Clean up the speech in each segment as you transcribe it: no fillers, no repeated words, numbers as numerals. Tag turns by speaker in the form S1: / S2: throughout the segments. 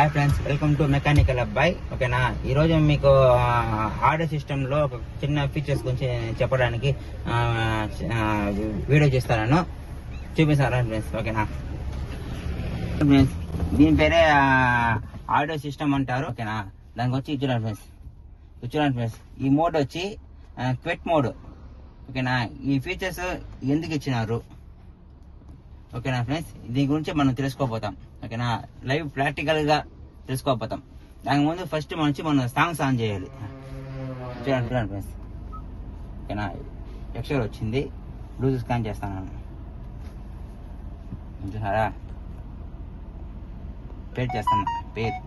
S1: Hi friends, welcome to mechanical అబ్బాయి. ఓకేనా, ఈరోజు మీకు ఆడియో సిస్టంలో ఒక చిన్న ఫీచర్స్ గురించి చెప్పడానికి వీడియో చేస్తాను, చూపిస్తాను ఫ్రెండ్స్. ఓకేనా ఫ్రెండ్స్, దీని పేరే ఆడియో సిస్టమ్ అంటారు. ఓకేనా, దానికి వచ్చి చూడండి ఫ్రెండ్స్, ఈ మోడ్ వచ్చి క్విట్ మోడ్. ఓకేనా, ఈ ఫీచర్స్ ఎందుకు ఇచ్చినారు? ఓకేనా ఫ్రెండ్స్, దీని గురించి మనం తెలుసుకోపోతాం. ఓకేనా, లైవ్ ప్రాక్టికల్ గా తెలుసుకోపోతాం. దాని ముందు ఫస్ట్ మనం సాంగ్స్ ఆన్ చేయాలి. చూడండి ఫ్రెండ్స్. ఓకేనా, ఎక్స్ట్రా వచ్చింది, బ్లూటూత్ స్కాన్ చేస్తాను. చూసారా, పేర్ చేస్తాను, పేర్.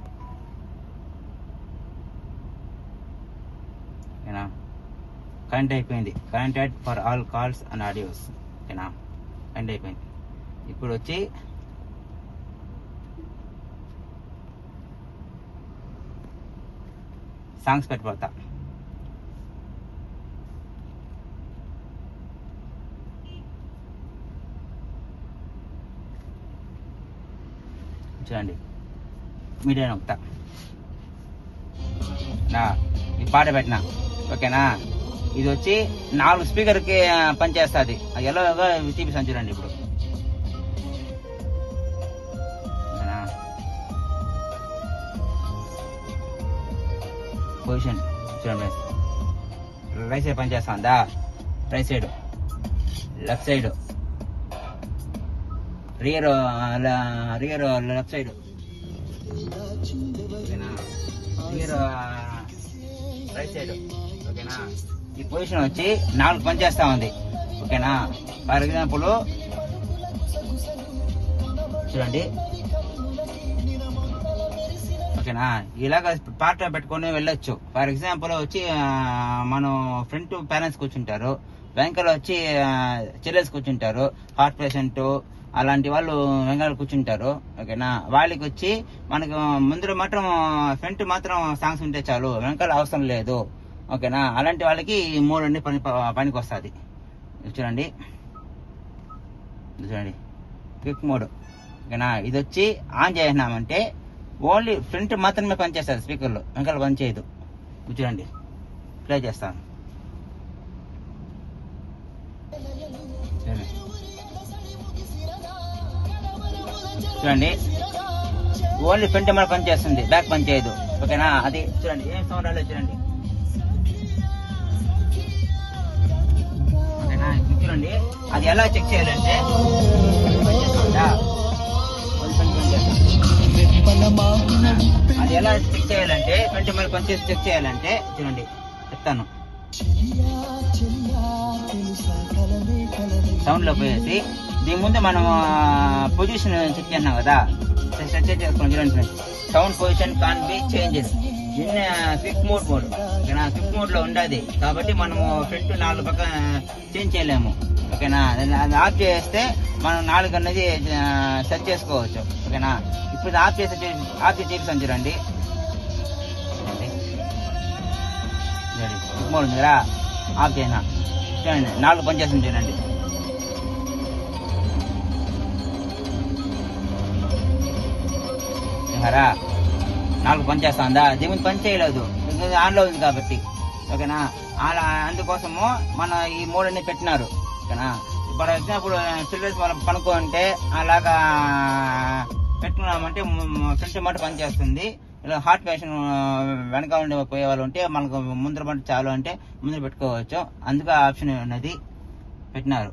S1: ఓకేనా, కనెక్ట్ అయిపోయింది. Connected for all calls and audios. ఓకేనా, కనెక్ట్ అయిపోయింది. ఇప్పుడు వచ్చి సాంగ్స్ పెట్టిపోతా. చూడండి, మీడియా నొక్కుతా, ఈ పాట పెట్టినా. ఓకేనా, ఇది వచ్చి 4 స్పీకర్కి పనిచేస్తుంది. ఎలా చూపిస్తాను చూడండి. ఇప్పుడు పొజిషన్ చూడండి, రైట్ సైడ్ పనిచేస్తుందా? Right side, left side, rear left side. ఓకేనా, రియర్ రైట్ సైడ్. ఓకేనా, ఈ పొజిషన్ వచ్చి 4 పనిచేస్తా ఉంది. ఓకేనా, ఫర్ ఎగ్జాంపుల్ చూడండి. ఓకేనా, ఇలాగ పార్ట్ పెట్టుకొని వెళ్ళొచ్చు. ఫర్ ఎగ్జాంపుల్ వచ్చి మనం ఫ్రంట్ పేరెంట్స్ కూర్చుంటారు, వెంకలు వచ్చి చిల్డ్రన్స్ కూర్చుంటారు, హార్ట్ పేషెంట్ అలాంటి వాళ్ళు వెంకలు కూర్చుంటారు. ఓకేనా, వాళ్ళకి వచ్చి మనకు ముందు మాత్రం ఫ్రంట్ మాత్రం సాంగ్స్ ఉంటే చాలు, వెంకలు అవసరం లేదు. ఓకేనా, అలాంటి వాళ్ళకి ఈ మోడ్ అన్ని పనికి వస్తుంది. చూడండి క్విక్ మోడ్. ఓకేనా, ఇది వచ్చి ఆన్ చేసినామంటే ఓన్లీ ఫ్రంట్ మాత్రమే పనిచేస్తుంది, స్పీకర్లో వెంకలు పనిచేయదు. చూడండి, ప్లే చేస్తాను. చూడండి, ఓన్లీ ఫ్రంట్ మన పనిచేస్తుంది, బ్యాక్ పనిచేయదు. ఓకేనా, అది చూడండి, ఏం సౌండ్ రాలేదు చూడండి. ఓకేనా, చూడండి, అది ఎలా చెక్ చేయాలంటే అది ఎలా చెక్ చేయాలంటే ఫ్రంట్ మరి కొంచెం చెక్ చేయాలంటే చూడండి, చెప్తాను. సౌండ్ లో పోయేసి దీని ముందు మనం పొజిషన్ చెక్ చేస్తున్నాం కదా, సెట్ చేసుకోండి. చూడండి, sound position can be changes in quick mode. ఓకేనా, క్విక్ మోడ్ లో ఉండదు కాబట్టి మనము ఫ్రంట్ 4 పక్క చేంజ్ చేయలేము. ఓకేనా, అది ఆఫ్ చేస్తే మనం 4 అన్నది సెట్ చేసుకోవచ్చు. ఓకేనా, ఇప్పుడు ఆఫ్ చేసి చూపిస్తాను. చూడండి, క్విక్ మోడ్ ఉంది కదా, ఆఫ్ చేసిన. చూడండి, 4 పనిచేస్తుంది. చూడండి, చూసారా, 4 పనిచేస్తుందా? దీని పని చేయలేదు, ఆన్లో ఉంది కాబట్టి. ఓకేనా, అలా అందుకోసము మన ఈ మోడ్ అన్ని పెట్టినారు. ఓకేనా, ఫర్ ఎగ్జాంపుల్ చిల్డ్రన్స్ మనం పనుకుంటే అలాగా పెట్టుకున్నామంటే ఫ్రంట్ మాట పనిచేస్తుంది. ఇలా హార్ట్ పేషెంట్ వెనక ఉండి పోయే వాళ్ళు ఉంటే మనకు ముందర మాట చాలు అంటే ముందర పెట్టుకోవచ్చు. అందుకు ఆ ఆప్షన్ అనేది పెట్టినారు,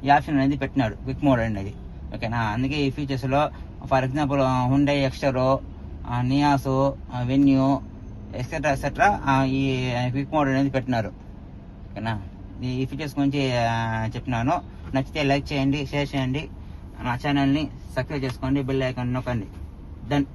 S1: ఈ ఆప్షన్ అనేది పెట్టినాడు క్విక్ మోడ్ అనేది. ఓకేనా, అందుకే ఈ ఫీచర్స్ లో for example Hyundai Exter, Nios, Venue etcetera ఈ క్విక్ మోడ్ అనేది పెట్టినారు. ఓకేనా, ఈ ఫీచర్స్ గురించి చెప్పినాను. నచ్చితే లైక్ చేయండి, షేర్ చేయండి, నా ఛానల్ని సబ్స్క్రైబ్ చేసుకోండి, బెల్ ఐకాన్ నొక్కండి. డన్.